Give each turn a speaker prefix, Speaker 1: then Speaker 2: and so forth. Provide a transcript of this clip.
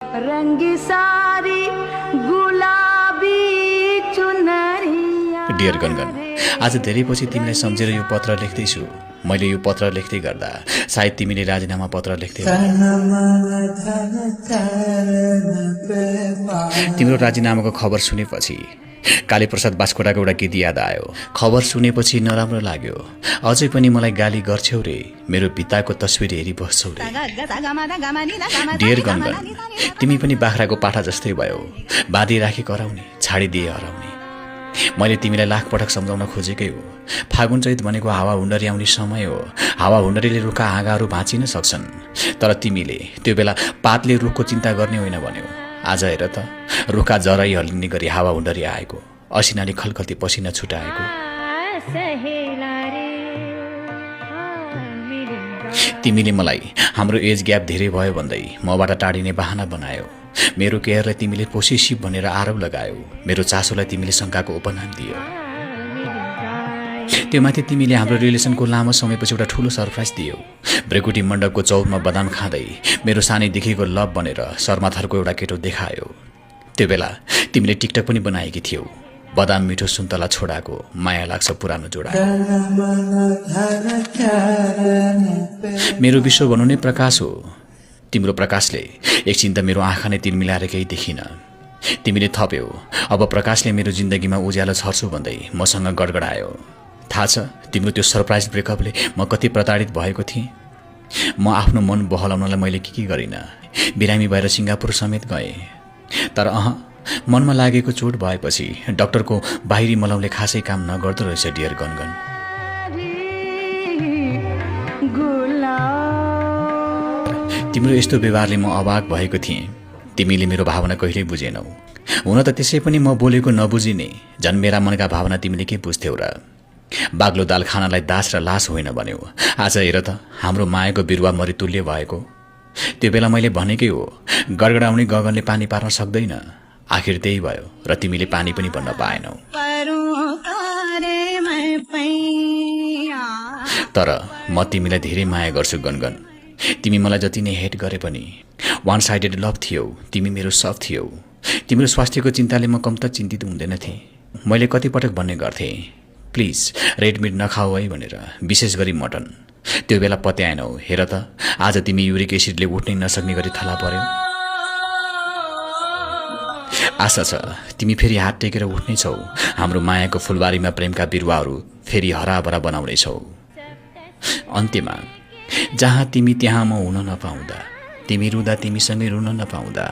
Speaker 1: रंगी सारी गुलाबी चुनरिया।
Speaker 2: डियर गनगन, आज धेरै पछि तिमीलाई सम्झेर यो पत्र लेख्दैछु। मैले यो पत्र लेख्दै गर्दा सायद तिमीले राजीनामा पत्र लेख्दै तिम्रो राजीनामाको खबर सुनेपछि कालीप्रसाद बास्कोटाको एउटा गीत याद आयो। खबर सुनेपछि नराम्रो लाग्यो, अझै पनि मलाई गाली गर्छौ रे, मेरो पिताको तस्बिर हेरी बस्छौ रे। डियर गनगन, तिमी पनि बाख्राको पाठा जस्तै भयो, बाँधी राखी कराउने, छाडिदिए हराउने। मैले तिमीलाई लाख पटक सम्झाउन खोजेकै हो। फागुन चैत भनेको हावा हुण्डरी आउने समय हो। हावा हुण्डरीले रुखका हाँगाहरू भाँचिन सक्छन्, तर तिमीले त्यो बेला पातले रुखको चिन्ता गर्ने होइन भन्यौ। आज हेर त, रुखका जराई हल्लिने गरी हावा हुण्डरी आएको, असिनाले खलखल्ती पसिना छुटाएको। तिमीले मलाई हाम्रो एज ग्याप धेरै भयो भन्दै मबाट टाढिने बहाना बनायो। मेरो केयरलाई तिमीले पोसेसिभ भनेर आरोप लगायो। मेरो चासोलाई तिमीले शङ्काको उपनाम दियो। त्यो माथि तिमीले हाम्रो रिलेसनको लामो समयपछि एउटा ठुलो सरप्राइज दियौ। ब्रेकुटी मण्डपको चौरमा बदाम खाँदै मेरो सानैदेखिको लभ बनेर शर्माथरको एउटा केटो देखायो। त्यो बेला तिमीले टिकटक पनि बनाएकी थियौ। बदाम मिठो सुन्तला छोडाको माया लाग्छ पुरानो जोडा। मेरो विश्व भनौँ नै प्रकाश हो। तिम्रो प्रकाशले एकछिन त मेरो आँखा नै तिर्मिलाएर केही देखिन। तिमीले थप्यौ, अब प्रकाशले मेरो जिन्दगीमा उज्यालो छर्छु भन्दै मसँग गडगडायो। थाहा छ तिम्रो त्यो सरप्राइज ब्रेकअपले म कति प्रताडित भएको थिएँ। म आफ्नो मन बहलाउनलाई मैले के गरिनँ। बिरामी भएर सिङ्गापुर समेत गएँ, तर मनमा लागेको चोट भएपछि डाक्टरको बाहिरी मलमले खासै काम नगर्दो रहेछ। डियर गनगन, तिम्रो यस्तो व्यवहारले म अवाक भएको थिएँ। तिमीले मेरो भावना कहिल्यै बुझेनौ। हुन त त्यसै पनि म बोलेको नबुझिने, झन् मेरा मनका भावना तिमीले के बुझ्थ्यौ र। बाग्लो दाल खानालाई दास र लास होइन भन्यौ। आज हेर त, हाम्रो मायाको बिरुवा मरितुल्य भएको। त्यो बेला मैले भनेकै हो, गडगडाउने गगनले पानी पार्न सक्दैन। आखिर त्यही भयो र तिमीले पानी पनि भन्न पाएनौ। तर म तिमीलाई धेरै माया गर्छु गनगन। तिमी मलाई जति नै हेट गरे पनि वान साइडेड लभ थियौ। तिमी मेरो सब थियौ। तिम्रो स्वास्थ्यको चिन्ताले म कम त चिन्तित हुँदैन थिएँ। मैले कति पटक भन्ने गर्थेँ, प्लिज रेड मिट नखाऊ है भनेर, विशेष गरी मटन। त्यो बेला पत्याएनौ। हेर त, आज तिमी युरिक एसिडले उठ्नै नसक्ने गरी थला पर्यौ। आशा छ तिमी फेरि हात टेकेर उठ्नेछौ। हाम्रो मायाको फुलबारीमा प्रेमका बिरुवाहरू फेरि हराभरा बनाउनेछौ। अन्त्यमा जहाँ तिमी त्यहाँ म हुन नपाउँदा, तिमी रुँदा तिमीसँगै रुन नपाउँदा,